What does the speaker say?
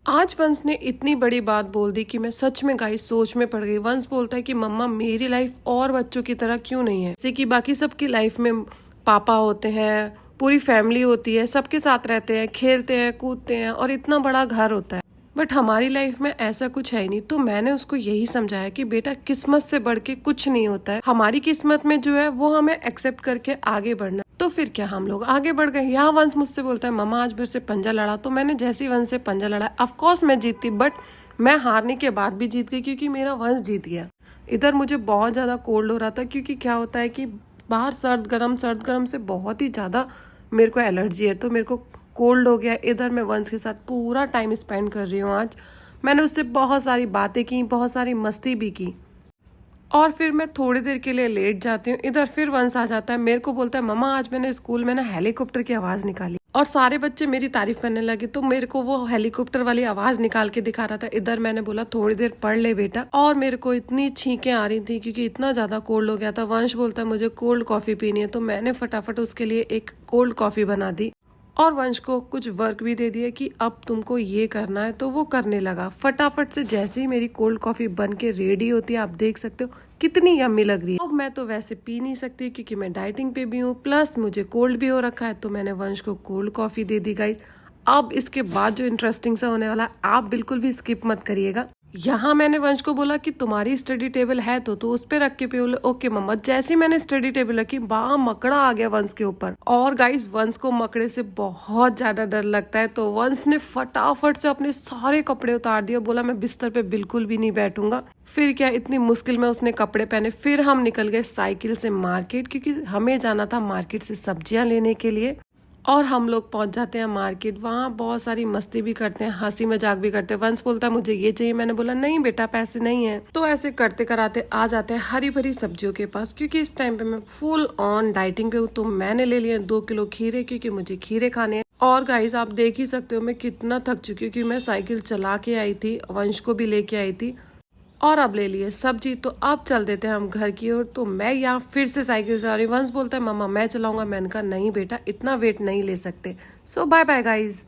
आज वंश ने इतनी बड़ी बात बोल दी कि मैं सच में गाइस सोच में पड़ गई। वंश बोलता है कि मम्मा मेरी लाइफ और बच्चों की तरह क्यों नहीं है, जैसे कि बाकी सबकी लाइफ में पापा होते हैं, पूरी फैमिली होती है, सबके साथ रहते हैं, खेलते हैं, कूदते हैं और इतना बड़ा घर होता है। बट हमारी लाइफ में ऐसा कुछ है ही नहीं। तो मैंने उसको यही समझाया कि बेटा किस्मत से बढ़ के कुछ नहीं होता है। हमारी किस्मत में जो है वो हमें एक्सेप्ट करके आगे बढ़ना। तो फिर क्या, हम लोग आगे बढ़ गए। यहाँ वंश मुझसे बोलता है मम्मा आज मेरे से पंजा लड़ा। तो मैंने जैसे ही वंश से पंजा लड़ा, ऑफकोर्स मैं जीतती, बट मैं हारने के बाद भी जीत गई क्योंकि मेरा वंश जीत गया। इधर मुझे बहुत ज्यादा कोल्ड हो रहा था क्योंकि क्या होता है कि बाहर सर्द गर्म से बहुत ही ज्यादा मेरे को एलर्जी है, तो मेरे को कोल्ड हो गया। इधर मैं वंश के साथ पूरा टाइम स्पेंड कर रही हूँ। आज मैंने उससे बहुत सारी बातें की, बहुत सारी मस्ती भी की और फिर मैं थोड़ी देर के लिए लेट जाती हूँ। इधर फिर वंश आ जाता है, मेरे को बोलता है मम्मा आज मैंने स्कूल में ना हेलीकॉप्टर की आवाज निकाली और सारे बच्चे मेरी तारीफ करने लगे। तो मेरे को वो हेलीकॉप्टर वाली आवाज निकाल के दिखा रहा था। इधर मैंने बोला थोड़ी देर पढ़ ले बेटा, और मेरे को इतनी छींकें आ रही थी क्योंकि इतना ज्यादा कोल्ड हो गया था। वंश बोलता है मुझे कोल्ड कॉफी पीनी है, तो मैंने फटाफट उसके लिए एक कोल्ड कॉफी बना दी और वंश को कुछ वर्क भी दे दिया कि अब तुमको ये करना है, तो वो करने लगा फटाफट से। जैसे ही मेरी कोल्ड कॉफी बन के रेडी होती है, आप देख सकते हो कितनी यम्मी लग रही है। अब मैं तो वैसे पी नहीं सकती क्योंकि मैं डाइटिंग पे भी हूँ, प्लस मुझे कोल्ड भी हो रखा है, तो मैंने वंश को कोल्ड कॉफी दे दी गाइस। अब इसके बाद जो इंटरेस्टिंग सा होने वाला है, आप बिल्कुल भी स्किप मत करिएगा। यहाँ मैंने वंश को बोला कि तुम्हारी स्टडी टेबल है तो उस पे रख के पियो। ओके मम्मा। जैसे ही मैंने स्टडी टेबल रखी, बा मकड़ा आ गया वंश के ऊपर। और गाइस वंश को मकड़े से बहुत ज्यादा डर लगता है, तो वंश ने फटाफट से अपने सारे कपड़े उतार दिए। बोला मैं बिस्तर पे बिल्कुल भी नहीं बैठूंगा। फिर क्या, इतनी मुश्किल में उसने कपड़े पहने। फिर हम निकल गए साइकिल से मार्केट, क्योंकि हमें जाना था मार्केट से सब्जियां लेने के लिए। और हम लोग पहुंच जाते हैं मार्केट। वहाँ बहुत सारी मस्ती भी करते हैं, हंसी मजाक भी करते हैं। वंश बोलता है मुझे ये चाहिए, मैंने बोला नहीं बेटा पैसे नहीं है। तो ऐसे करते कराते आ जाते हैं हरी भरी सब्जियों के पास, क्योंकि इस टाइम पे मैं फुल ऑन डाइटिंग पे हूँ। तो मैंने ले लिए 2 किलो खीरे, क्योंकि मुझे खीरे खाने हैं। और गाइस आप देख ही सकते हो मैं कितना थक चुकी हूँ, क्योंकि मैं साइकिल चला के आई थी, वंश को भी लेके आई थी और अब ले लिए सब्जी। तो अब चल देते हैं हम घर की ओर। तो मैं यहाँ फिर से साइकिल चला रही हूँ। वंश बोलता है मम्मा मैं चलाऊंगा। मैंने कहा नहीं बेटा, इतना वेट नहीं ले सकते। सो बाय बाय गाइज।